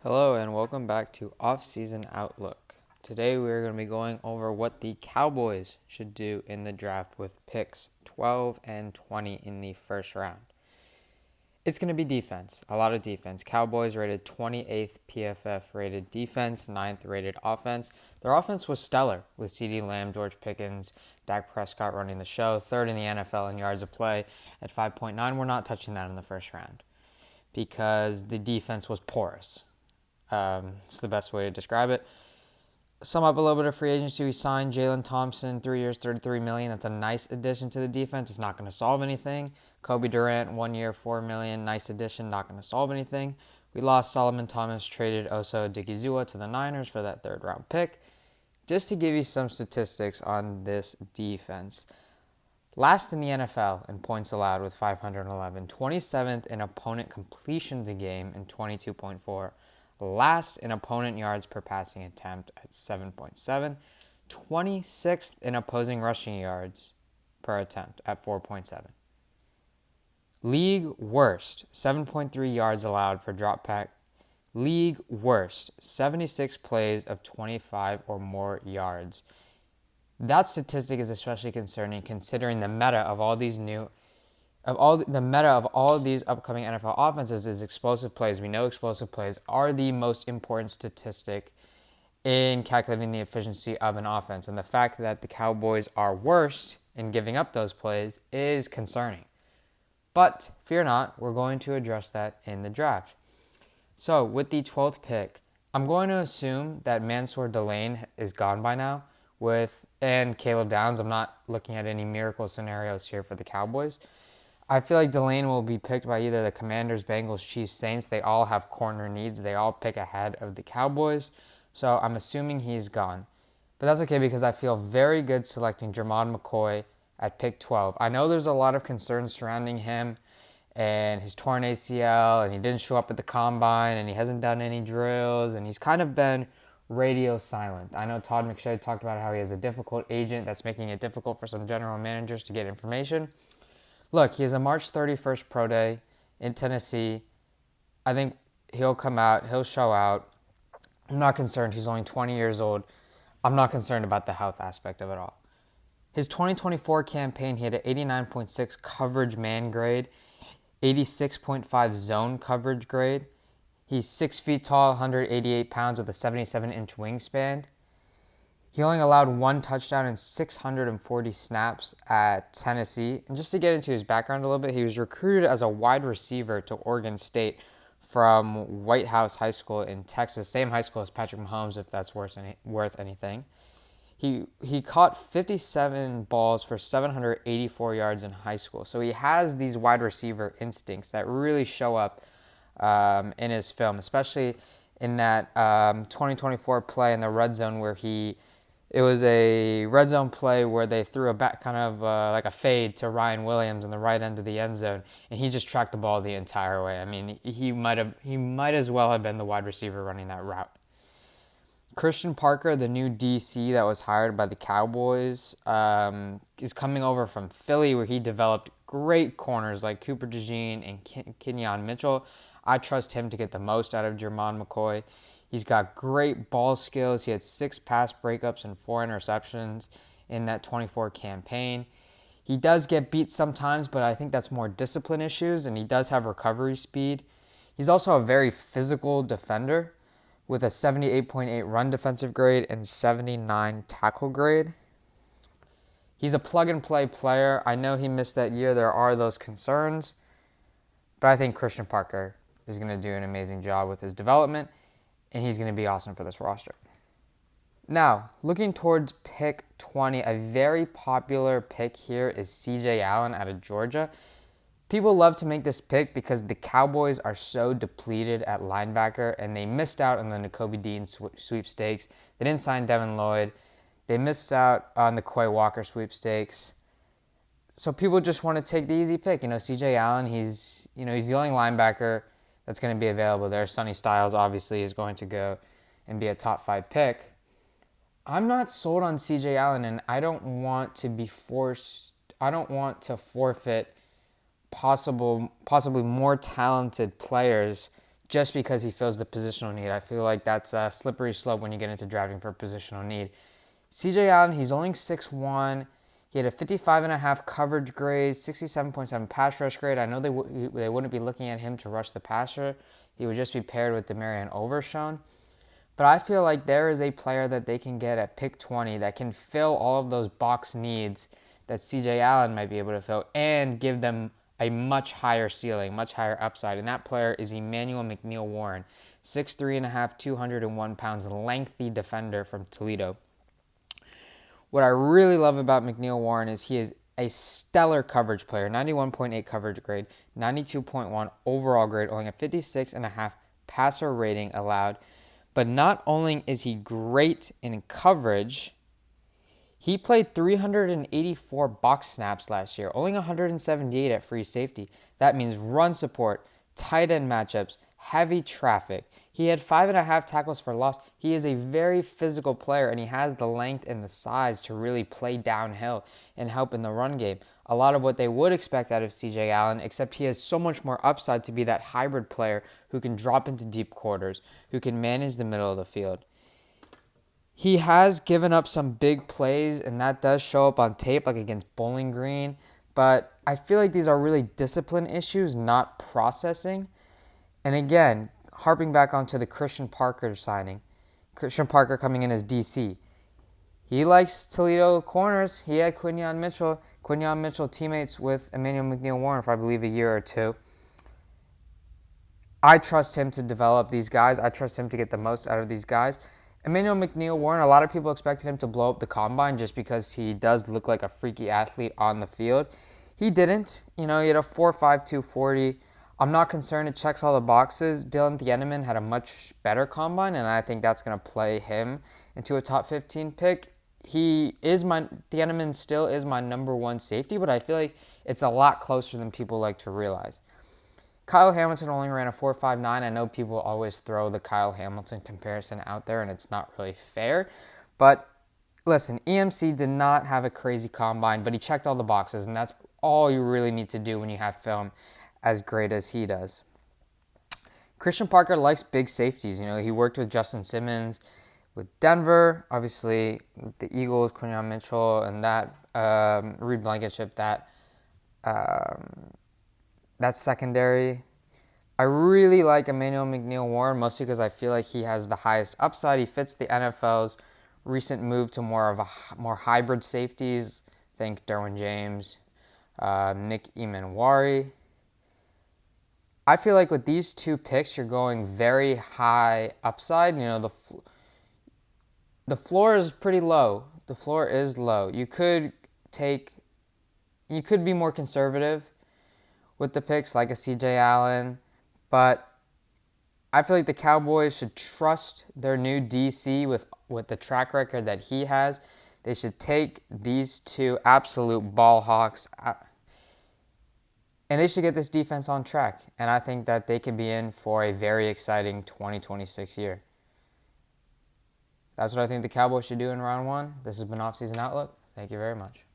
Hello and welcome back to Off-Season Outlook. Today we're going to be going over what the Cowboys should do in the draft with picks 12 and 20 in the first round. It's going to be defense, a lot of defense. Cowboys rated 28th PFF rated defense, 9th rated offense. Their offense was stellar with CeeDee Lamb, George Pickens, Dak Prescott running the show, third in the NFL in yards of play at 5.9. We're not touching that in the first round because the defense was porous. It's the best way to describe it. Sum up a little bit of free agency. We signed Jalen Thompson, 3 years, $33 million. That's a nice addition to the defense. It's not going to solve anything. Kobe Durant, 1 year, $4 million. Nice addition, not going to solve anything. We lost Solomon Thomas, traded Oso Odigizua to the Niners for that third round pick. Just to give you some statistics on this defense. Last in the NFL in points allowed with 511. 27th in opponent completions a game in 22.4. Last in opponent yards per passing attempt at 7.7, 26th in opposing rushing yards per attempt at 4.7. League worst, 7.3 yards allowed per drop back. League worst, 76 plays of 25 or more yards. That statistic is especially concerning considering the meta of all these upcoming NFL offenses is explosive plays. We know explosive plays are the most important statistic in calculating the efficiency of an offense. And the fact that the Cowboys are worst in giving up those plays is concerning. But fear not, we're going to address that in the draft. So with the 12th pick, I'm going to assume that Mansour Delane is gone by now and Caleb Downs. I'm not looking at any miracle scenarios here for the Cowboys. I feel like Delane will be picked by either the Commanders, Bengals, Chiefs, Saints. They all have corner needs. They all pick ahead of the Cowboys. So I'm assuming he's gone. But that's okay because I feel very good selecting Jermon McCoy at pick 12. I know there's a lot of concerns surrounding him and his torn ACL, and he didn't show up at the combine, and he hasn't done any drills, and he's kind of been radio silent. I know Todd McShay talked about how he has a difficult agent that's making it difficult for some general managers to get information. Look, he has a March 31st pro day in Tennessee. I think he'll come out. He'll show out. I'm not concerned. He's only 20 years old. I'm not concerned about the health aspect of it all. His 2024 campaign, he had an 89.6 coverage man grade, 86.5 zone coverage grade. He's 6 feet tall, 188 pounds with a 77-inch wingspan. He only allowed one touchdown in 640 snaps at Tennessee. And just to get into his background a little bit, he was recruited as a wide receiver to Oregon State from White House High School in Texas, same high school as Patrick Mahomes, if that's worth anything. He caught 57 balls for 784 yards in high school. So he has these wide receiver instincts that really show up in his film, especially in that 2024 play in the red zone where it was a red zone play where they threw a back kind of like a fade to Ryan Williams in the right end of the end zone, and he just tracked the ball the entire way. I mean, he might as well have been the wide receiver running that route. Christian Parker, the new DC that was hired by the Cowboys, is coming over from Philly where he developed great corners like Cooper DeJean and Kenyon Mitchell. I trust him to get the most out of Jermon McCoy. He's got great ball skills. He had 6 pass breakups and 4 interceptions in that 24 campaign. He does get beat sometimes, but I think that's more discipline issues, and he does have recovery speed. He's also a very physical defender with a 78.8 run defensive grade and 79 tackle grade. He's a plug-and-play player. I know he missed that year. There are those concerns, but I think Christian Parker is going to do an amazing job with his development, and he's going to be awesome for this roster. Now, looking towards pick 20, a very popular pick here is CJ Allen out of Georgia. People love to make this pick because the Cowboys are so depleted at linebacker, and they missed out on the Nakobe Dean sweepstakes. They didn't sign Devin Lloyd. They missed out on the Quay Walker sweepstakes. So people just want to take the easy pick. CJ Allen, he's the only linebacker that's going to be available there. Sonny Styles obviously is going to go and be a top 5 pick. I'm not sold on CJ Allen, and I don't want to forfeit possibly more talented players just because he fills the positional need. I feel like that's a slippery slope when you get into drafting for positional need. CJ Allen, he's only 6'1". He had a 55.5 coverage grade, 67.7 pass rush grade. I know they wouldn't be looking at him to rush the passer. He would just be paired with Demarion Overshown. But I feel like there is a player that they can get at pick 20 that can fill all of those box needs that CJ Allen might be able to fill and give them a much higher ceiling, much higher upside. And that player is Emmanuel McNeil-Warren, 6'3.5", 201 pounds, lengthy defender from Toledo. What I really love about McNeil-Warren is he is a stellar coverage player, 91.8 coverage grade, 92.1 overall grade, only a 56.5 passer rating allowed. But not only is he great in coverage, he played 384 box snaps last year, only 178 at free safety. That means run support, tight end matchups, heavy traffic. He had 5.5 tackles for loss. He is a very physical player, and he has the length and the size to really play downhill and help in the run game. A lot of what they would expect out of CJ Allen, except he has so much more upside to be that hybrid player who can drop into deep quarters, who can manage the middle of the field. He has given up some big plays, and that does show up on tape, like against Bowling Green. But I feel like these are really discipline issues, not processing. And again, harping back onto the Christian Parker signing. Christian Parker coming in as DC. He likes Toledo corners. He had Quinyon Mitchell. Quinyon Mitchell teammates with Emmanuel McNeil-Warren for, I believe, a year or two. I trust him to develop these guys. I trust him to get the most out of these guys. Emmanuel McNeil-Warren, a lot of people expected him to blow up the combine just because he does look like a freaky athlete on the field. He didn't. He had a 4.5, 240. I'm not concerned. It checks all the boxes. Dylan Thieneman had a much better combine, and I think that's going to play him into a top 15 pick. Thieneman still is my number one safety, but I feel like it's a lot closer than people like to realize. Kyle Hamilton only ran a 4.59. I know people always throw the Kyle Hamilton comparison out there, and it's not really fair. But listen, EMC did not have a crazy combine, but he checked all the boxes, and that's all you really need to do when you have film as great as he does. Christian Parker likes big safeties. He worked with Justin Simmons with Denver, obviously the Eagles, Quinyon Mitchell, and that Reed Blankenship, that secondary. I really like Emmanuel McNeil-Warren, mostly because I feel like he has the highest upside. He fits the NFL's recent move to more hybrid safeties. Think Derwin James, Nick Emanwari. I feel like with these two picks, you're going very high upside. The floor is pretty low. The floor is low. You could be more conservative with the picks, like a CJ Allen, but I feel like the Cowboys should trust their new DC with the track record that he has. They should take these two absolute ball hawks, and they should get this defense on track. And I think that they could be in for a very exciting 2026 year. That's what I think the Cowboys should do in round one. This has been Offseason Outlook. Thank you very much.